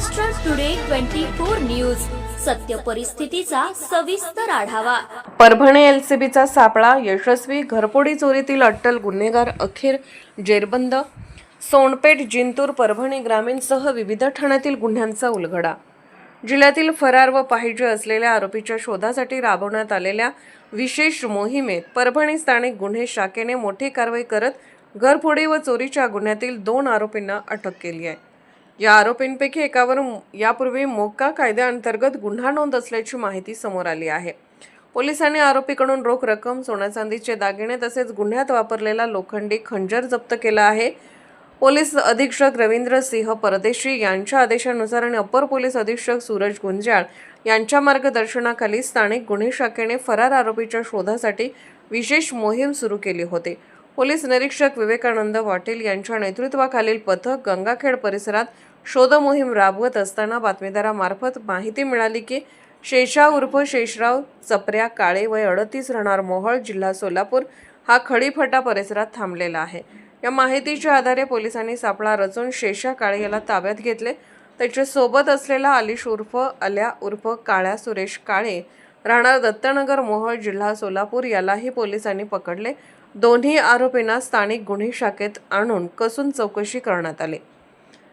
Maharashtra today 24 news, सत्य परिस्थितीचा सविस्तर आढावा। परभणी एलसीबीचा सापळा यशस्वी, घरफोडी चोरीतील अट्टल गुन्हेगार अखेर जेरबंद। सोनपेठ, जिंतूर, परभणी ग्रामीणसह विविध ठाण्यातील गुन्ह्यांचा उलगडा। जिल्ह्यातील फरार व पाहिजे असलेल्या आरोपीच्या शोधासाठी राबवण्यात आलेल्या विशेष मोहिमेत परभणी स्थानिक गुन्हे शाखेने मोठी कारवाई करत घरफोडी व चोरीच्या गुन्ह्यातील 2 आरोपींना अटक केली आहे। या आरोपींपैकी एकावर यापूर्वी मोक्का कायद्याअंतर्गत गुन्हा नोंद असल्याची माहिती समोर आली आहे। पोलिसांनी आरोपीकडून रोख रक्कम, सोन्या-चांदीचे दागिने तसेच गुन्ह्यात वापरलेला लोखंडी खंजर जप्त केला आहे। पोलीस अधीक्षक रवींद्र सिंह परदेशी यांच्या आदेशानुसार आणि अपर पोलीस अधीक्षक सूरज गुंजाळ यांच्या मार्गदर्शनाखाली स्थानिक गुन्हे शाखेने फरार आरोपीच्या शोधासाठी विशेष मोहीम सुरू केली होती। पोलीस निरीक्षक विवेकानंद पाटील यांच्या नेतृत्वाखालील पथक गंगाखेड परिसरात शोध मोहीम राबवत असताना बातमीदारामार्फत माहिती मिळाली की शेषा उर्फ शेषराव चपऱ्या काळे वय 38 राहणार मोहोळ, जिल्हा सोलापूर हा खडीफटा परिसरात थांबलेला आहे। या माहितीच्या आधारे पोलिसांनी सापळा रचून शेषा काळे याला ताब्यात घेतले। त्याच्या सोबत असलेला आलिश उर्फ आल्या उर्फ काळ्या सुरेश काळे राहणार दत्तनगर मोहोळ, जिल्हा सोलापूर यालाही पोलिसांनी पकडले। दोन्ही आरोपींना स्थानिक गुन्हे शाखेत आणून कसून चौकशी करण्यात आली।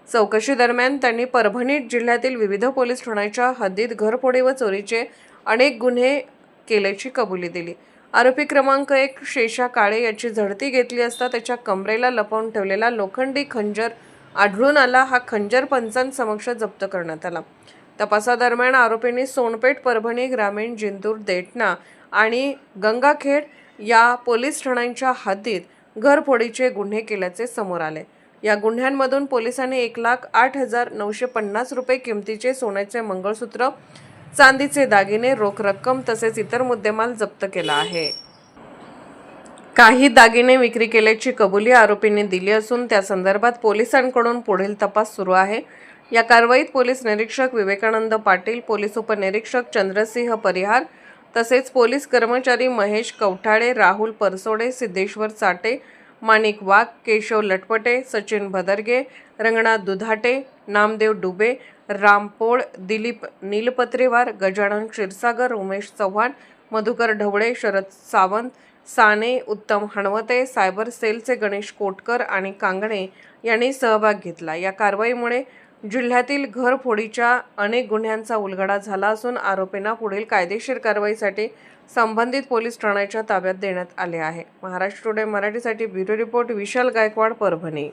चौकशी दरम्यान त्यांनी परभणी जिल्ह्यातील विविध पोलीस ठाण्याच्या हद्दीत घरफोडी व चोरीचे अनेक गुन्हे केल्याची कबुली दिली। आरोपी क्रमांक 1 शेषा काळे याची झडती घेतली असता त्याच्या कमरेला लपवून ठेवलेला लोखंडी खंजर आढळून आला। हा खंजर पंचांसमक्ष जप्त करण्यात आला। तपासादरम्यान आरोपींनी सोनपेठ, परभणी ग्रामीण, जिंतूर, देठणा आणि गंगाखेड या पोलीस ठाण्यांच्या हद्दीत घरफोडीचे गुन्हे केल्याचे समोर आले। या गुन्ह्यांमधून पोलिसांनी 1,08,950 रुपये किमतीचे सोन्याचे मंगळसूत्र, चांदीचे दागिने, रोख रक्कम तसेच इतर मुद्देमाल जप्त केला आहे। काही दागिने विक्री केल्याची कबुली आरोपींनी दिली असून त्या संदर्भात पोलिसांकडून पुढील तपास सुरू आहे। या कारवाईत पोलीस निरीक्षक विवेकानंद पाटील, पोलीस उपनिरीक्षक चंद्रसिंह परिहार तसेच पोलीस कर्मचारी महेश कवठाळे, राहुल परसोडे, सिद्धेश्वर चाटे, माणिक वाघ, केशव लटपटे, सचिन भदरगे, रंगनाथ दुधाटे, नामदेव डुबे, राम पोळ, दिलीप नीलपत्रेवार, गजानन क्षीरसागर, उमेश चव्हाण, मधुकर ढवळे, शरद सावंत, साने, उत्तम हणवते, सायबर सेलचे गणेश कोटकर आणि कांगणे यांनी सहभाग घेतला। या कारवाईमुळे जिल्ह्यातील घरफोडीच्या अनेक गुन्ह्यांचा उलगडा झाला असून आरोपींना पुढील कायदेशीर कारवाईसाठी संबंधित पोलीस ठाण्याच्या ताब्यात देण्यात आले आहे। महाराष्ट्र टुडे मराठीसाठी ब्युरो रिपोर्ट विशाल गायकवाड, परभणी।